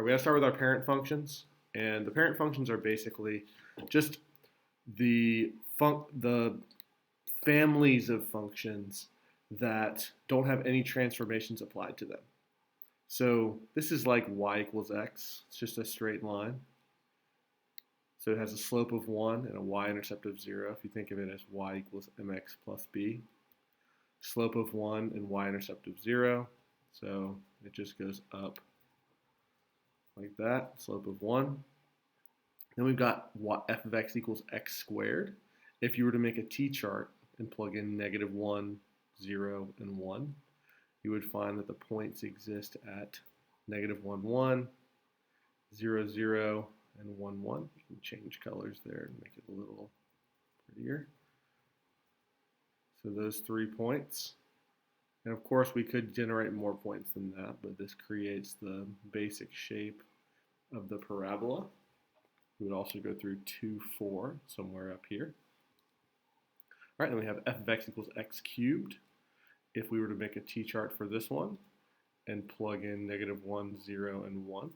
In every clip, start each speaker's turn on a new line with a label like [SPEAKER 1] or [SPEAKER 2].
[SPEAKER 1] All right, we got to start with our parent functions. And the parent functions are basically just the families of functions that don't have any transformations applied to them. So this is like y equals x. It's just a straight line. So it has a slope of 1 and a y-intercept of 0. If you think of it as y equals mx plus b. Slope of 1 and y-intercept of 0. So it just goes up like that, slope of 1. Then we've got f of x equals x squared. If you were to make a t-chart and plug in -1, 0, and 1, you would find that the points exist at -1, 1, 0, 0, and 1, 1. You can change colors there and make it a little prettier. So those 3 points. And of course, we could generate more points than that, but this creates the basic shape of the parabola. We would also go through 2, 4, somewhere up here. All right, then we have f of x equals x cubed. If we were to make a t-chart for this one and plug in -1, 0, and 1.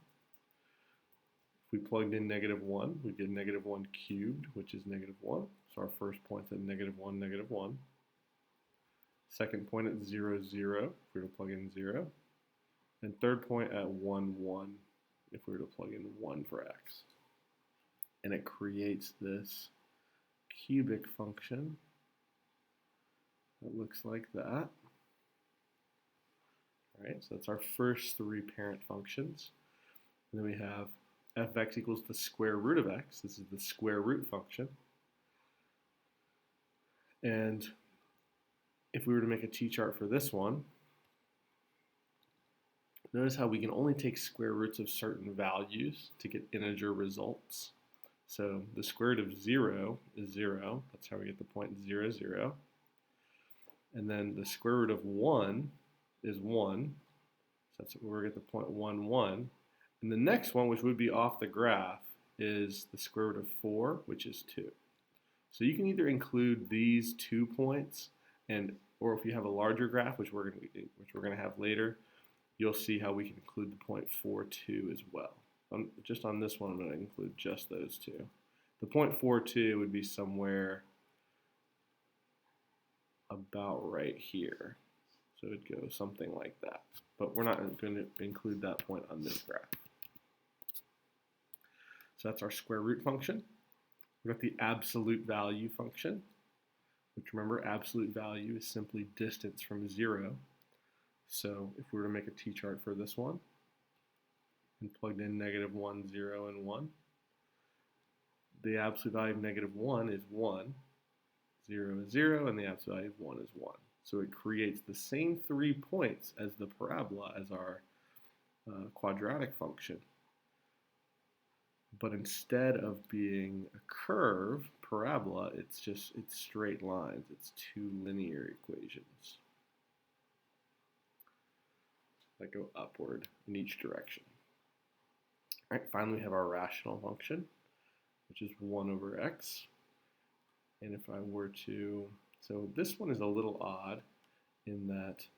[SPEAKER 1] If we plugged in -1, we'd get -1 cubed, which is -1. So our first point's at -1, -1. Second point at 0, 0, if we were to plug in 0. And third point at 1, 1, if we were to plug in 1 for x. And it creates this cubic function that looks like that. All right, so that's our first 3 parent functions. And then we have f of x equals the square root of x. This is the square root function. And if we were to make a t-chart for this one, notice how we can only take square roots of certain values to get integer results. So the square root of 0 is 0. That's how we get the point 0, 0. And then the square root of 1 is 1. So that's where we get the point 1, 1. And the next one, which would be off the graph, is the square root of 4, which is 2. So you can either include these 2 points, or if you have a larger graph, which we're going to have later, you'll see how we can include the point 4, 2 as well. Just on this one, I'm going to include just those 2. The point 4, 2 would be somewhere about right here. So it would go something like that. But we're not going to include that point on this graph. So that's our square root function. We've got the absolute value function, which, remember, absolute value is simply distance from 0. So if we were to make a t-chart for this one and plugged in -1, 0, and 1, the absolute value of -1 is 1, 0 is 0, and the absolute value of 1 is 1. So it creates the same 3 points as the parabola as our quadratic function. But instead of being a curve, parabola, it's straight lines. It's 2 linear equations that go upward in each direction. All right, finally we have our rational function, which is 1 over x. And if I were to, so this one is a little odd in that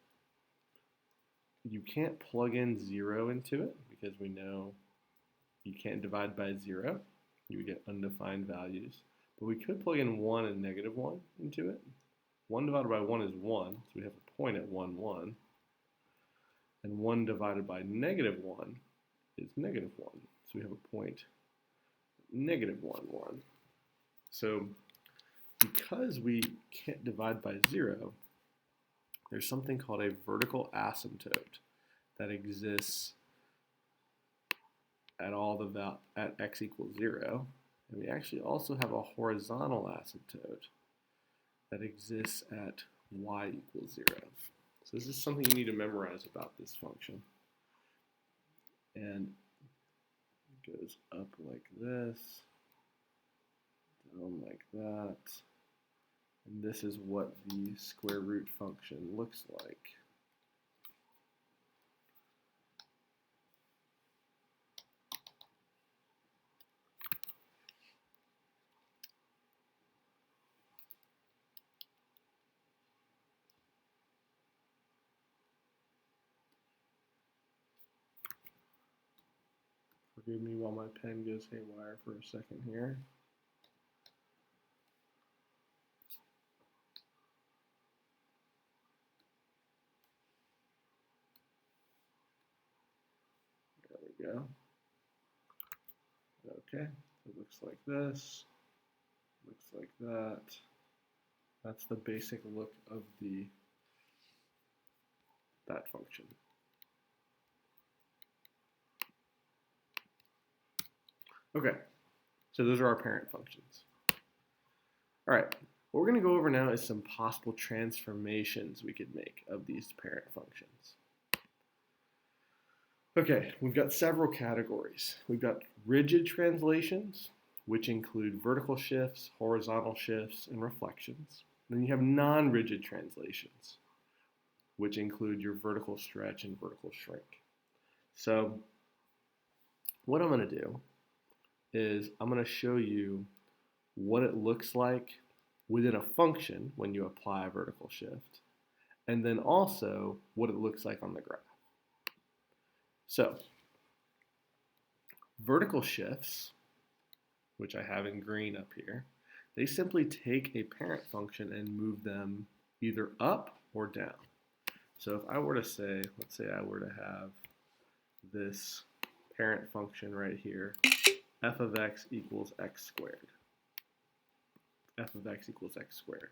[SPEAKER 1] you can't plug in 0 into it because we know you can't divide by 0. You would get undefined values. But we could plug in 1 and -1 into it. 1 divided by 1 is 1, so we have a point at 1, 1. And 1 divided by -1 is -1. So we have a point -1, 1. So because we can't divide by 0, there's something called a vertical asymptote that exists at x equals 0. And we actually also have a horizontal asymptote that exists at y equals 0. So this is something you need to memorize about this function. And it goes up like this, down like that. And this is what the square root function looks like. Forgive me while my pen goes haywire for a second here. There we go. Okay, so it looks like this, looks like that. That's the basic look of that function. Okay, so those are our parent functions. All right, what we're going to go over now is some possible transformations we could make of these parent functions. Okay, we've got several categories. We've got rigid translations, which include vertical shifts, horizontal shifts, and reflections. Then you have non-rigid translations, which include your vertical stretch and vertical shrink. So what I'm going to do is I'm going to show you what it looks like within a function when you apply a vertical shift, and then also what it looks like on the graph. So vertical shifts, which I have in green up here, they simply take a parent function and move them either up or down. So if I were to say, let's say I were to have this parent function right here, f of x equals x squared. F of x equals x squared.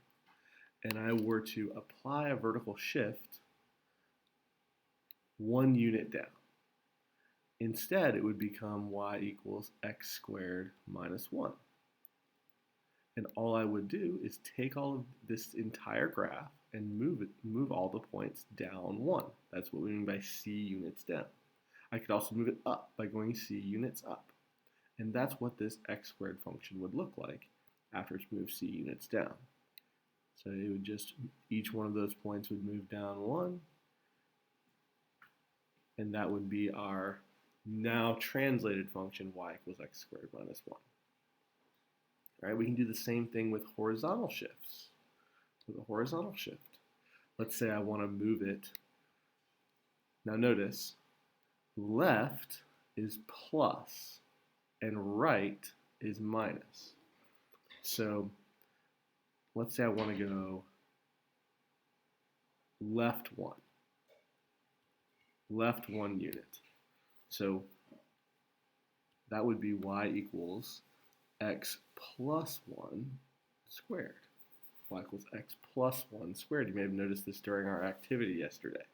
[SPEAKER 1] And I were to apply a vertical shift 1 unit down. Instead, it would become y equals x squared minus 1. And all I would do is take all of this entire graph and move all the points down 1. That's what we mean by c units down. I could also move it up by going c units up. And that's what this x squared function would look like after it's moved c units down. So it would just, each one of those points would move down 1. And that would be our now translated function y equals x squared minus 1. All right, we can do the same thing with horizontal shifts. With a horizontal shift, let's say I want to move it. Now notice, left is plus and right is minus. So let's say I want to go left 1 unit. So that would be y equals x plus 1 squared. Y equals x plus 1 squared. You may have noticed this during our activity yesterday.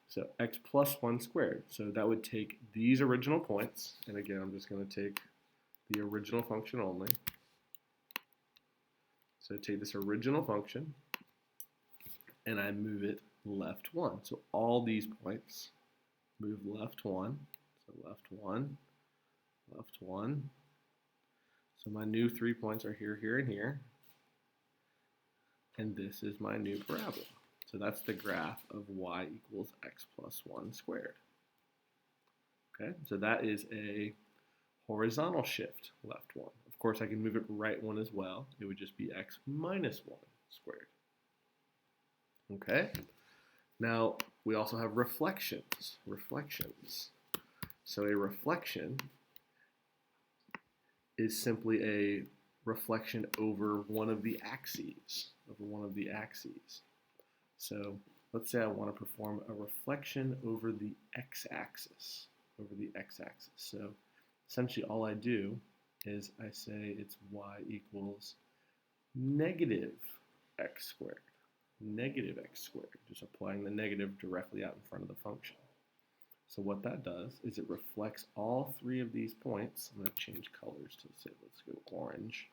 [SPEAKER 1] So x plus 1 squared. So that would take these original points, and again, I'm just going to take the original function only. So take this original function, and I move it left 1. So all these points move left 1. So left 1, left 1. So my new 3 points are here, here, and here. And this is my new parabola. So that's the graph of y equals x plus 1 squared. Okay, so that is a horizontal shift left 1. Of course, I can move it right 1 as well. It would just be x minus 1 squared. Okay, now we also have reflections. So a reflection is simply a reflection over one of the axes. So let's say I want to perform a reflection over the x-axis. So essentially all I do is I say it's y equals negative x squared. Just applying the negative directly out in front of the function. So what that does is it reflects all 3 of these points. I'm going to change colors to say, let's go orange.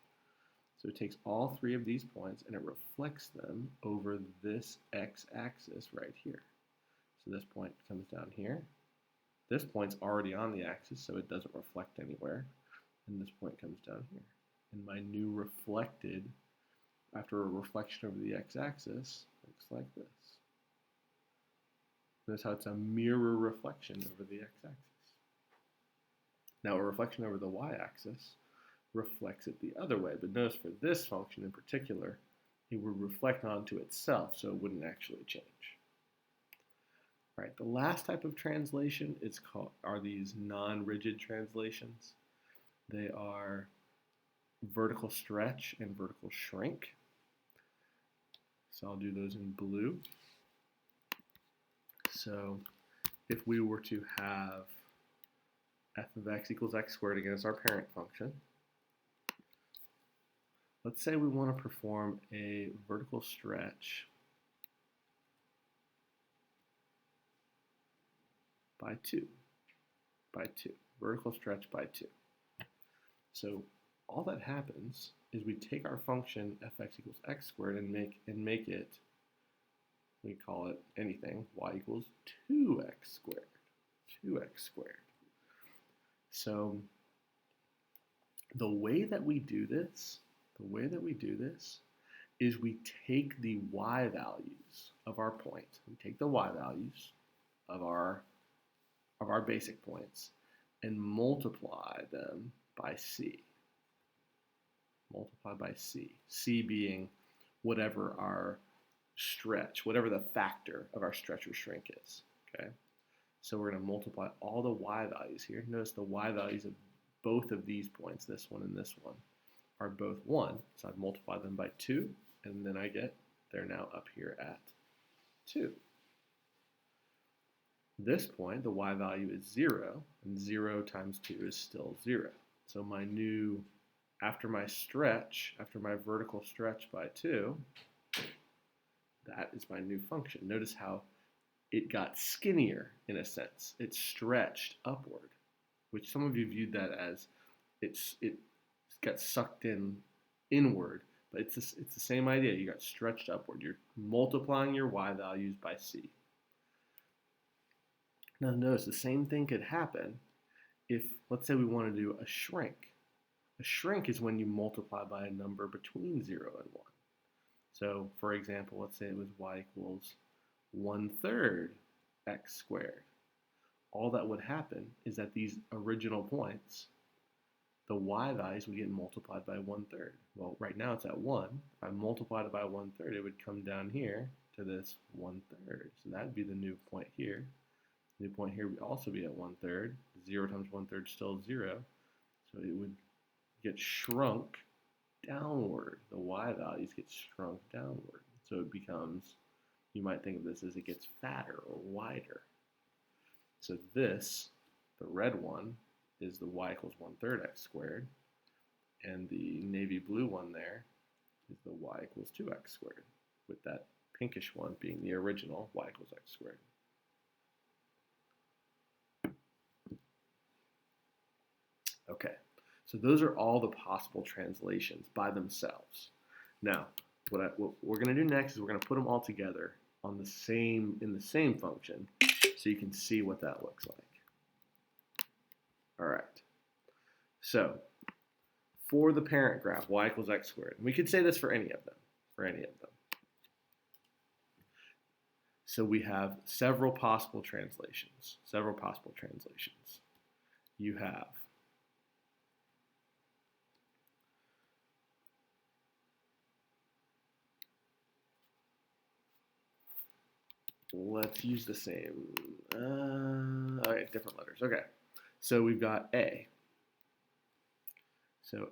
[SPEAKER 1] So it takes all 3 of these points and it reflects them over this x-axis right here. So this point comes down here. This point's already on the axis, so it doesn't reflect anywhere. And this point comes down here. And my new reflected, after a reflection over the x-axis, looks like this. Notice how it's a mirror reflection over the x-axis. Now a reflection over the y-axis reflects it the other way, but notice for this function in particular, it would reflect onto itself, so it wouldn't actually change. All right, the last type of translation are these non-rigid translations. They are vertical stretch and vertical shrink. So I'll do those in blue. So if we were to have f of x equals x squared again as our parent function, let's say we want to perform a vertical stretch by 2, vertical stretch by 2. So all that happens is we take our function fx equals x squared and make it, we call it anything, y equals 2x squared, 2x squared. So the way that we do this is we take the y values of our point. We take the y values of our basic points and multiply them by c. Multiply by c. C being whatever our stretch, whatever the factor of our stretch or shrink is. Okay. So we're going to multiply all the y values here. Notice the y values of both of these points, this one and this one, are both 1. So I've multiplied them by 2, and then they're now up here at 2. This point, the y value is 0, and 0 times 2 is still 0. So my new, after my vertical stretch by 2, that is my new function. Notice how it got skinnier in a sense. It stretched upward, which some of you viewed that as it got sucked inward, but it's the same idea. You got stretched upward. You're multiplying your y values by c. Now notice the same thing could happen if, let's say we want to do a shrink. A shrink is when you multiply by a number between 0 and 1. So for example, let's say it was y equals 1/3 x squared. All that would happen is that these original points, the y values would get multiplied by 1/3. Well, right now it's at 1. If I multiplied it by 1/3, it would come down here to this 1/3. So that would be the new point here. The new point here would also be at 1/3. 0 times 1/3 is still 0. So it would get shrunk downward. The y values get shrunk downward. So it becomes, you might think of this as it gets fatter or wider. So this, the red one, is the y equals 1/3 x squared. And the navy blue one there is the y equals 2x squared, with that pinkish one being the original y equals x squared. Okay, so those are all the possible translations by themselves. Now, what we're going to do next is we're going to put them all together in the same function so you can see what that looks like. All right, so for the parent graph, y equals x squared, we could say this for any of them, So we have several possible translations, You have let's use the same, okay, different letters. Okay, so we've got A. So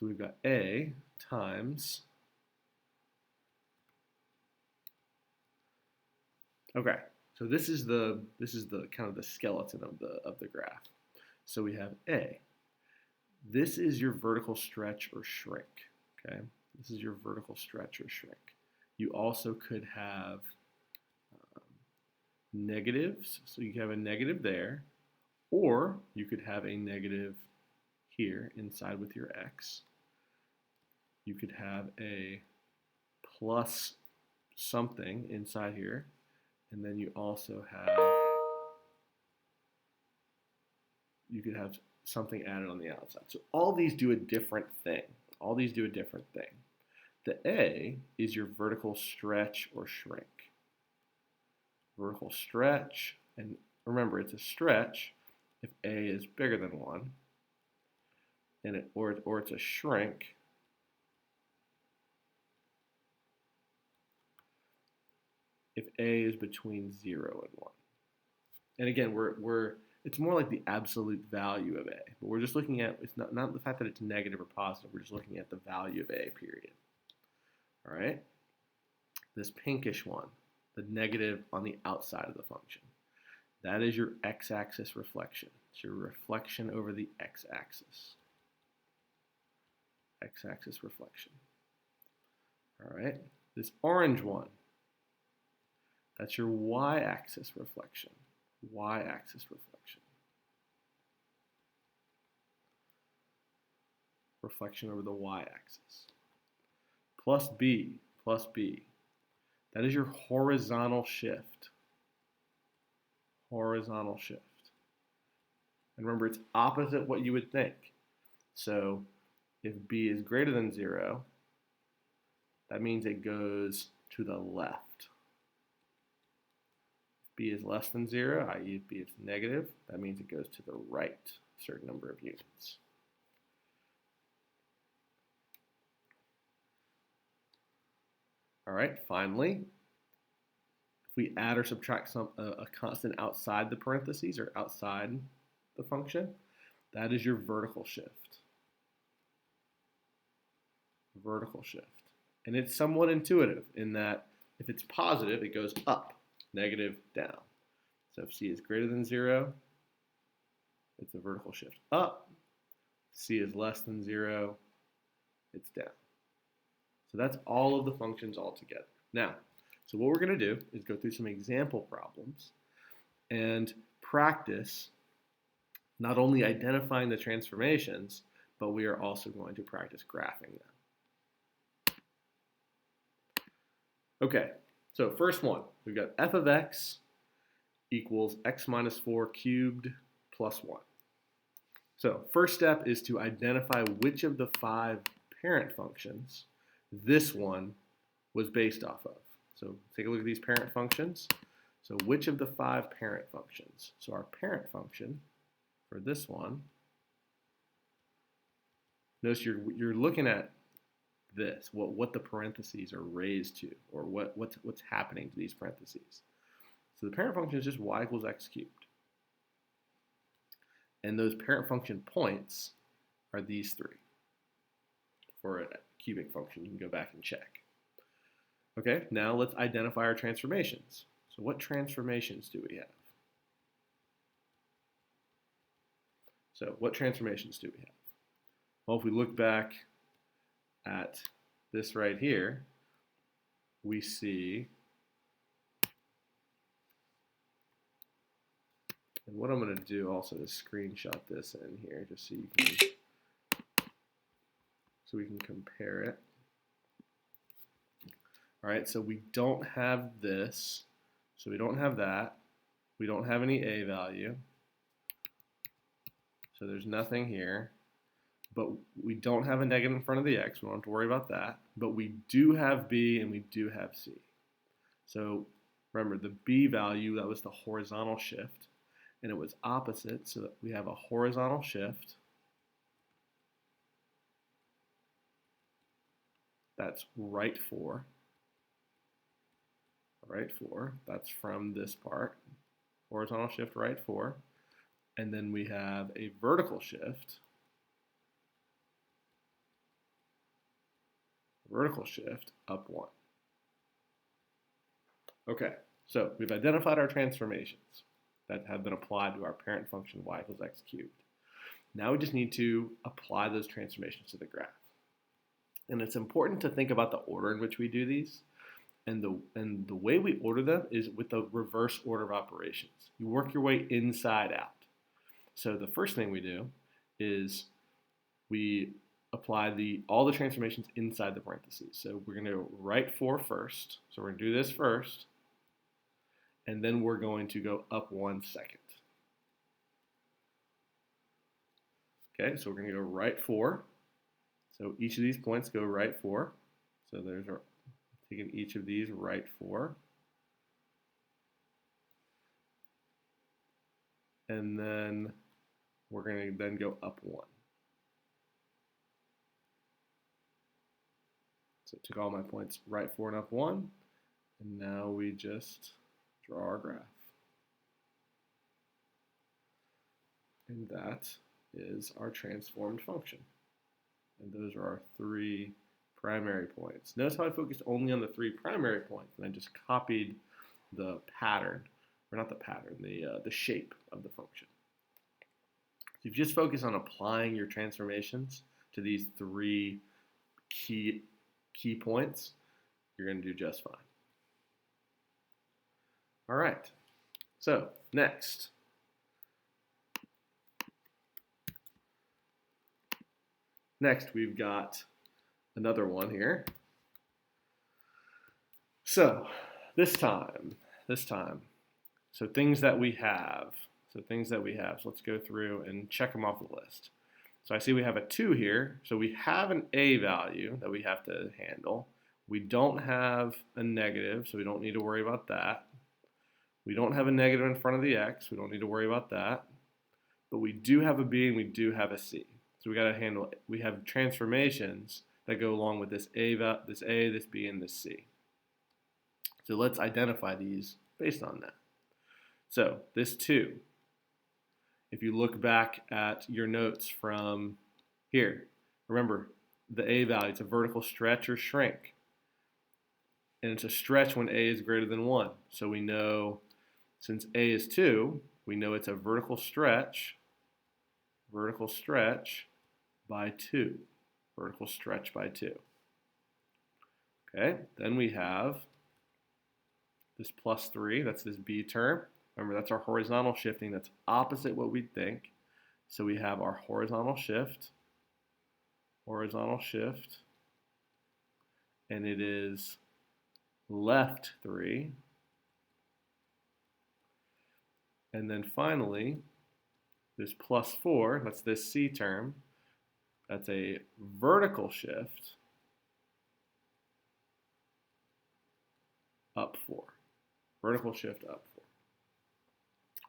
[SPEAKER 1] we've got A times, okay, so this is the kind of the skeleton of the graph. So we have A. This is your vertical stretch or shrink, okay? This is your vertical stretch or shrink. You also could have negatives, so you have a negative there, or you could have a negative here inside with your x. You could have a plus something inside here, and then you also could have something added on the outside. So all these do a different thing. The A is your vertical stretch or shrink. Vertical stretch, and remember it's a stretch if A is bigger than 1, and or it's a shrink . if a is between 0 and 1. And again, it's more like the absolute value of a, but we're just looking at, it's not the fact that it's negative or positive, we're just looking at the value of a, period. All right? This pinkish one, the negative on the outside of the function, that is your x-axis reflection. It's your reflection over the x-axis. X-axis reflection. All right? This orange one, that's your y-axis reflection. Y-axis reflection. Reflection over the y-axis. Plus b, that is your horizontal shift. Horizontal shift. And remember, it's opposite what you would think. So if b is greater than 0, that means it goes to the left. If b is less than 0, i.e. if b is negative, that means it goes to the right a certain number of units. All right, finally, if we add or subtract a constant outside the parentheses or outside the function, that is your vertical shift. Vertical shift. And it's somewhat intuitive in that if it's positive, it goes up, negative, down. So if c is greater than 0, it's a vertical shift up. If c is less than 0, it's down. So that's all of the functions all together. Now, so what we're going to do is go through some example problems and practice not only identifying the transformations, but we are also going to practice graphing them. Okay, so first one, we've got f of x equals x minus 4 cubed plus 1. So first step is to identify which of the 5 parent functions this one was based off of. So take a look at these parent functions. So which of the 5 parent functions? So our parent function for this one, notice you're looking at this, what the parentheses are raised to, or what's happening to these parentheses. So the parent function is just y equals x cubed. And those parent function points are these 3. For a cubic function, you can go back and check. Okay, now let's identify our transformations. So what transformations do we have? So what transformations do we have? Well, if we look back at this right here, we see, and what I'm going to do also is screenshot this in here just so you can, so we can compare it. All right, so we don't have this, so we don't have that. We don't have any a value, so there's nothing here. But we don't have a negative in front of the x, we don't have to worry about that. But we do have b and we do have c. So remember, the b value, that was the horizontal shift, and it was opposite, so that we have a horizontal shift. That's right 4. Right 4, that's from this part. Horizontal shift, right 4. And then we have a vertical shift. Vertical shift, up 1. Okay, so we've identified our transformations that have been applied to our parent function y equals x cubed. Now we just need to apply those transformations to the graph. And it's important to think about the order in which we do these. And the way we order them is with the reverse order of operations. You work your way inside out. So the first thing we do is we apply all the transformations inside the parentheses. So we're going to write 4 first. So we're going to do this first. And then we're going to go up 1 second. Okay, so we're going to go right 4. So each of these points go right 4. So there's our, taking each of these right 4. And then we're going to then go up 1. So I took all my points right 4 and up 1. And now we just draw our graph. And that is our transformed function. And those are our 3 primary points. Notice how I focused only on the 3 primary points, and I just copied the pattern, or not the pattern, the shape of the function. So if you just focus on applying your transformations to these 3 key points, you're going to do just fine. All right, so next. Next, we've got another one here. So this time, so things that we have. So let's go through and check them off the list. So I see we have a 2 here. So we have an a value that we have to handle. We don't have a negative, so we don't need to worry about that. We don't have a negative in front of the x. We don't need to worry about that. But we do have a b and we do have a c. So we got to handle it. We have transformations that go along with this a, this b, and this c. So let's identify these based on that. So this 2, if you look back at your notes from here, remember the a value, it's a vertical stretch or shrink. And it's a stretch when a is greater than 1. So we know, since a is 2, we know it's a vertical stretch by 2. Vertical stretch by 2. Okay, then we have this plus 3, that's this b term. Remember, that's our horizontal shifting. That's opposite what we think. So we have our horizontal shift, and it is left 3. And then finally, this plus 4, that's this c term, that's a vertical shift up 4. Vertical shift up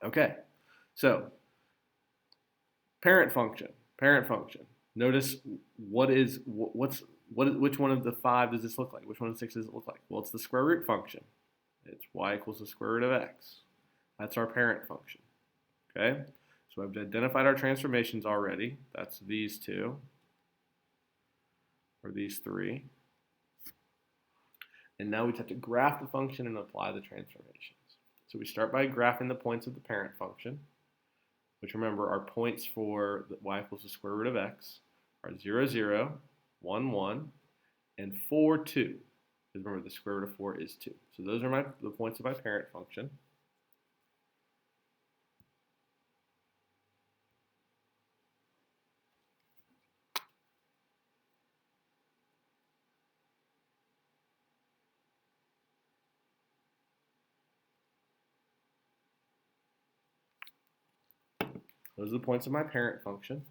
[SPEAKER 1] 4. Okay, so parent function. Notice which one of the 5 does this look like? Which one of the 6 does it look like? Well, it's the square root function. It's y equals the square root of x. That's our parent function. Okay, so I've identified our transformations already. That's these 2 or these 3. And now we just have to graph the function and apply the transformations. So we start by graphing the points of the parent function, which remember are points for y equals the square root of x, are 0, 0, 1, 1, and 4, 2. Because remember, the square root of 4 is 2. So those are the points of my parent function. Those are the points of my parent function.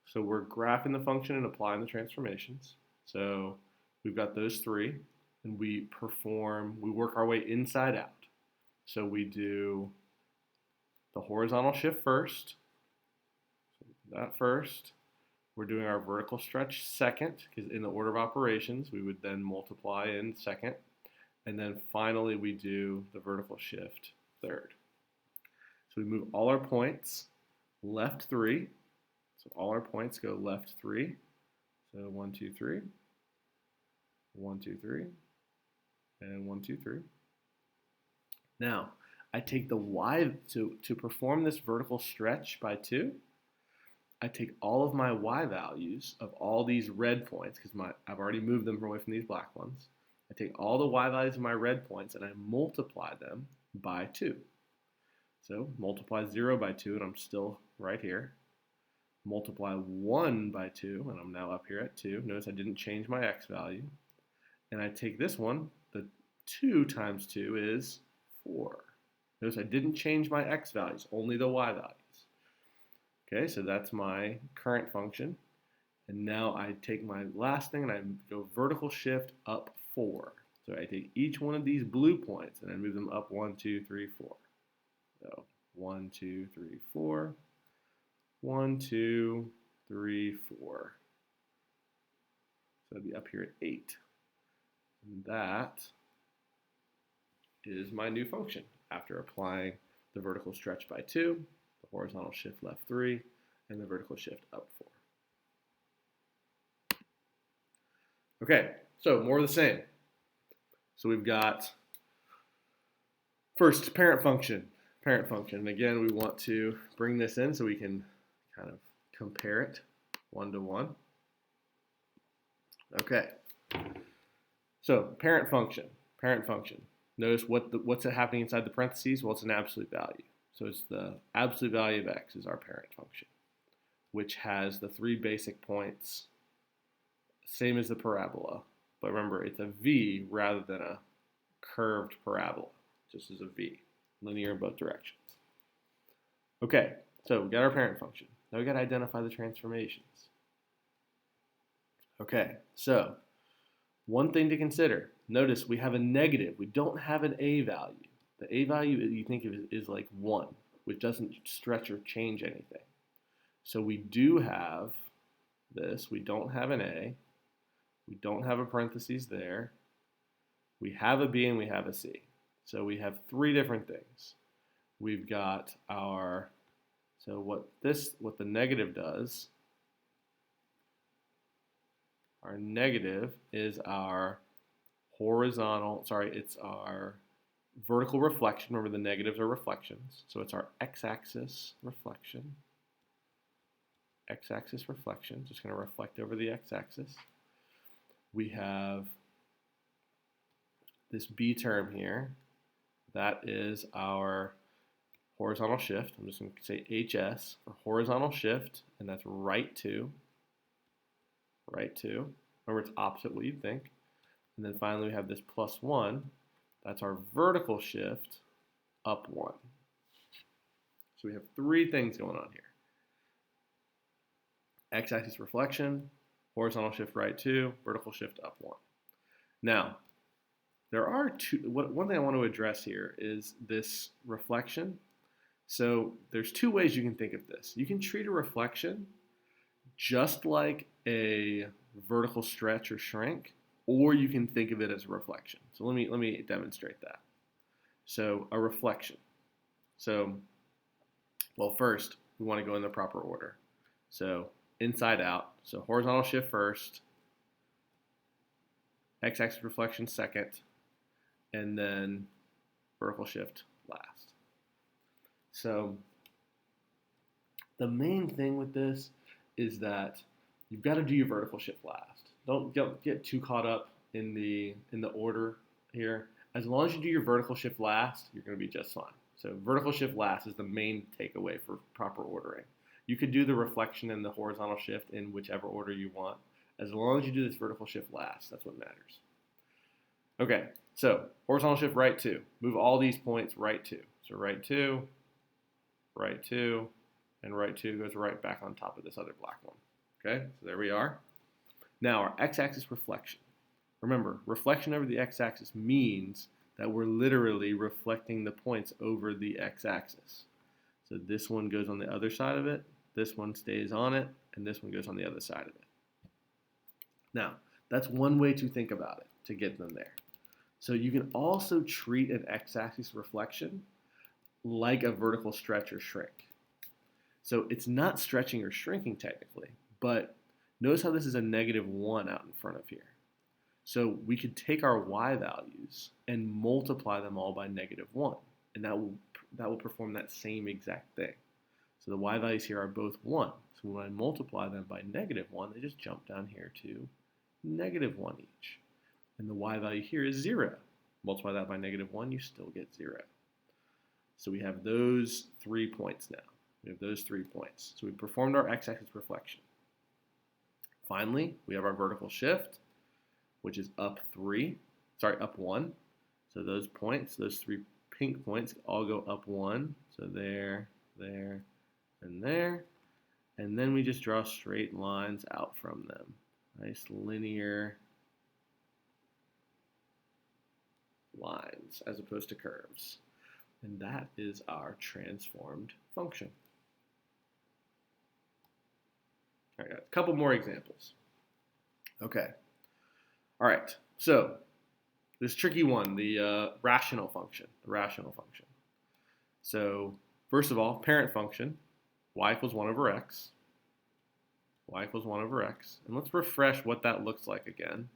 [SPEAKER 1] So we're graphing the function and applying the transformations. So we've got those 3, and we work our way inside out. So we do the horizontal shift first. So that first. We're doing our vertical stretch second, because in the order of operations, we would then multiply in second. And then finally, we do the vertical shift third. So we move all our points left 3. So all our points go left 3. So 1, 2, 3, 1, 2, 3, and 1, 2, 3. Now, I take the y, to perform this vertical stretch by 2, I take all of my y values of all these red points, because I've already moved them away from these black ones. I take all the y values of my red points and I multiply them by 2. So multiply 0 by 2, and I'm still right here. Multiply 1 by 2, and I'm now up here at 2. Notice I didn't change my x value. And I take this one, the 2 times 2 is 4. Notice I didn't change my x values, only the y values. Okay, so that's my current function. And now I take my last thing and I go vertical shift up 4. So I take each one of these blue points and I move them up 1, 2, 3, 4. So 1, 2, 3, 4. 1, 2, 3, 4. So it'd be up here at 8. And that is my new function after applying the vertical stretch by 2, the horizontal shift left 3, and the vertical shift up 4. Okay, so more of the same. So we've got first parent function. Parent function. And again, we want to bring this in so we can kind of compare it one to one. Okay. So parent function. Parent function. Notice what's happening inside the parentheses? Well, it's an absolute value. So it's the absolute value of x is our parent function, which has the 3 basic points, same as the parabola. But remember, it's a v rather than a curved parabola, just as a v, linear in both directions. Okay, so we got our parent function. Now we got to identify the transformations. Okay, so one thing to consider. Notice we have a negative. We don't have an a value. The a value you think of is like 1, which doesn't stretch or change anything. So we do have this. We don't have an a. We don't have a parentheses there. We have a b and we have a c. So we have 3 different things. We've got our, so what the negative does, our negative is our horizontal, it's our vertical reflection. Remember, the negatives are reflections. So it's our x-axis reflection. X-axis reflection, just going to reflect over the x-axis. We have this b term here. That is our horizontal shift. I'm just going to say HS for horizontal shift, and that's right 2. Right 2. Remember, it's opposite what you'd think. And then finally, we have this plus 1. That's our vertical shift, up 1. So we have 3 things going on here. X-axis reflection, horizontal shift right 2, vertical shift up 1. Now, there are one thing I want to address here is this reflection. So there's 2 ways you can think of this. You can treat a reflection just like a vertical stretch or shrink, or you can think of it as a reflection. So let me demonstrate that. So a reflection. So, well, first we want to go in the proper order. So inside out. So horizontal shift first, x-axis reflection second, and then vertical shift last. So the main thing with this is that you've got to do your vertical shift last. Don't get too caught up in the order here. As long as you do your vertical shift last, you're going to be just fine. So vertical shift last is the main takeaway for proper ordering. You could do the reflection and the horizontal shift in whichever order you want. As long as you do this vertical shift last, that's what matters. Okay, so horizontal shift right 2. Move all these points right 2. So right 2, and right 2 goes right back on top of this other black one. Okay, so there we are. Now our x-axis reflection. Remember, reflection over the x-axis means that we're literally reflecting the points over the x-axis. So this one goes on the other side of it, this one stays on it, and this one goes on the other side of it. Now, that's one way to think about it, to get them there. So you can also treat an x-axis reflection like a vertical stretch or shrink. So it's not stretching or shrinking technically, but notice how this is a -1 out in front of here. So we could take our y values and multiply them all by -1, and that will perform that same exact thing. So the y values here are both 1. So when I multiply them by -1, they just jump down here to -1 each. And the y value here is 0. Multiply that by -1, you still get 0. So we have those 3 points now. We have those 3 points. So we performed our x-axis reflection. Finally, we have our vertical shift, which is up 1. So those points, those 3 pink points, all go up 1. So there, there, and there. And then we just draw straight lines out from them. Nice linear lines as opposed to curves. And that is our transformed function. All right, a couple more examples. Okay. All right, so this tricky one, the rational function, So first of all, parent function, y equals 1 over x. Y equals 1 over x. And let's refresh what that looks like again.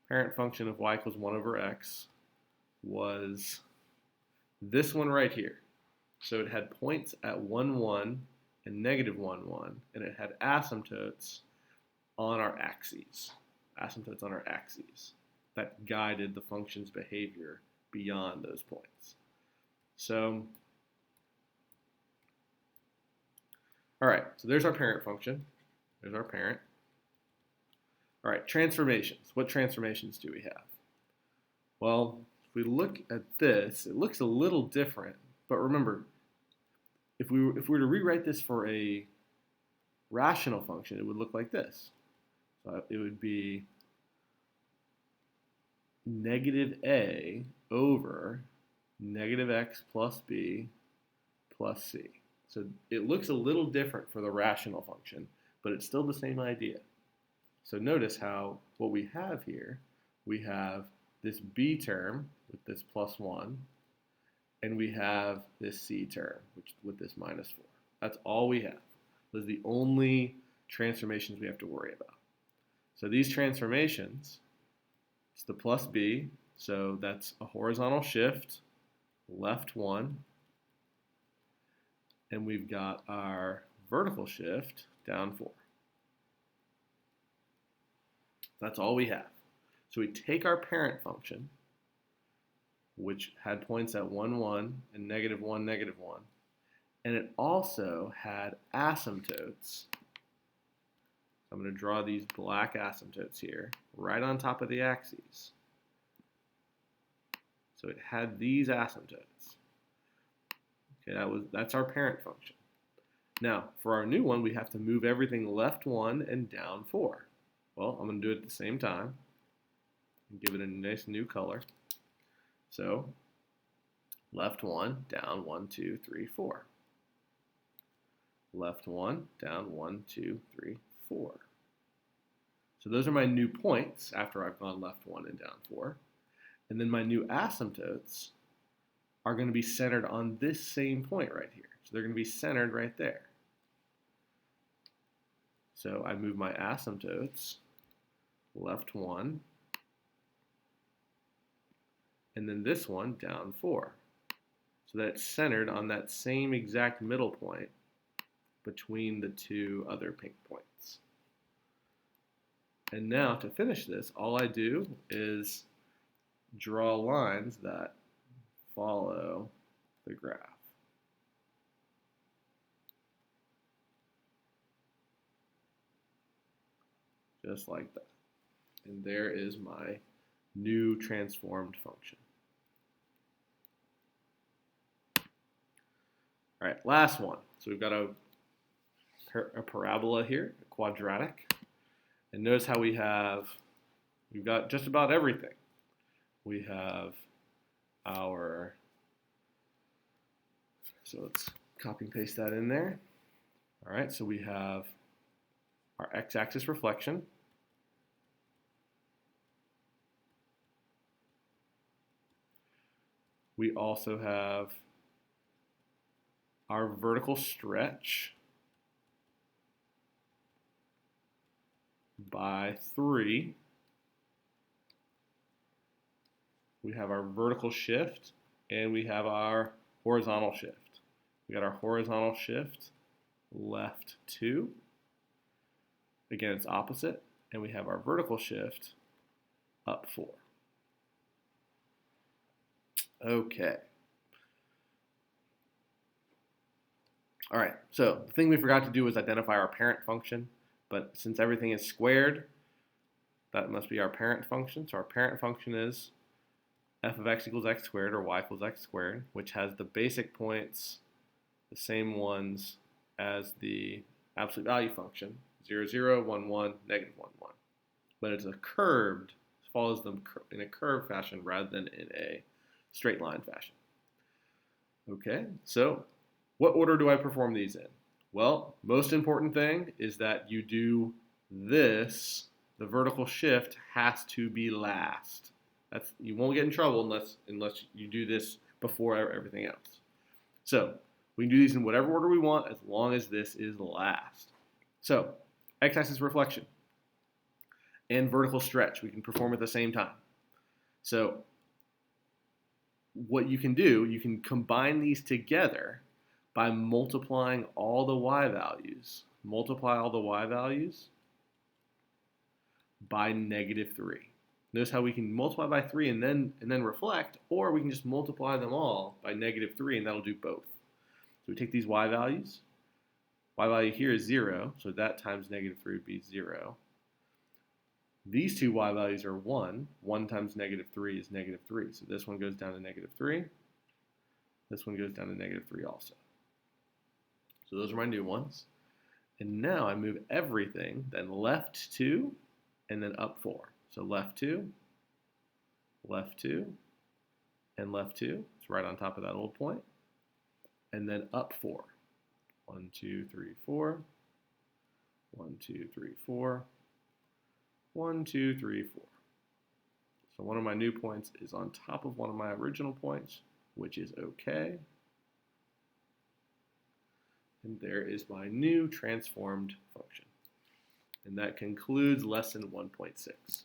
[SPEAKER 1] Parent function of y equals 1 over x was this one right here. So it had points at 1, 1 and negative 1, 1, and it had asymptotes on our axes. That guided the function's behavior beyond those points. So, all right, so there's our parent function. There's our parent. All right, transformations. What transformations do we have? Well, if we look at this, it looks a little different. But remember, if we were to rewrite this for a rational function, it would look like this. So it would be negative a over negative x plus b plus c. So it looks a little different for the rational function, but it's still the same idea. So notice how what we have here, we have this b term with this plus 1, and we have this c term with this minus 4. That's all we have. Those are the only transformations we have to worry about. So these transformations, it's the plus b, so that's a horizontal shift, left 1, and we've got our vertical shift, down 4. That's all we have. So we take our parent function, which had points at 1, 1 and negative 1, negative 1, and it also had asymptotes. I'm going to draw these black asymptotes here, right on top of the axes. So it had these asymptotes. Okay, that's our parent function. Now, for our new one, we have to move everything left 1 and down 4. Well, I'm going to do it at the same time and give it a nice new color. So, left 1, down 1, 2, 3, 4. Left 1, down 1, 2, 3, 4. So those are my new points after I've gone left 1 and down 4. And then my new asymptotes are going to be centered on this same point right here. So they're going to be centered right there. So I move my asymptotes left 1, and then this one down 4. So that it's centered on that same exact middle point between the two other pink points. And now to finish this, all I do is draw lines that follow the graph. Just like that. And there is my new transformed function. All right, last one. So we've got a parabola here, a quadratic. And notice how we've got just about everything. We have so let's copy and paste that in there. All right, so we have our x-axis reflection. We also have our vertical stretch by 3. We have our vertical shift, and we have our horizontal shift. We got our horizontal shift left 2. Again, it's opposite. And we have our vertical shift up 4. Okay. All right, so the thing we forgot to do was identify our parent function, but since everything is squared, that must be our parent function. So our parent function is f of x equals x squared, or y equals x squared, which has the basic points, the same ones as the absolute value function, 0, 0, 1, 1, negative 1, 1. But it's follows them in a curved fashion rather than in a straight line fashion. Okay, so what order do I perform these in? Well, most important thing is that you do this. The vertical shift has to be last. You won't get in trouble unless you do this before everything else. So we can do these in whatever order we want as long as this is last. So x-axis reflection and vertical stretch we can perform at the same time. So what you can do, you can combine these together by multiplying all the y values. Multiply all the y values by -3. Notice how we can multiply by 3 and then reflect, or we can just multiply them all by -3 and that'll do both. So we take these y values. Y value here is 0, so that times -3 would be 0. These two y values are 1. 1 times -3 is -3. So this one goes down to -3. This one goes down to -3 also. So those are my new ones. And now I move everything, then left 2, and then up 4. So left 2, and left 2. It's right on top of that old point. And then up 4. 1, 2, 3, 4. 1, 2, 3, 4. 1, 2, 3, 4. So one of my new points is on top of one of my original points, which is okay. And there is my new transformed function. And that concludes lesson 1.6.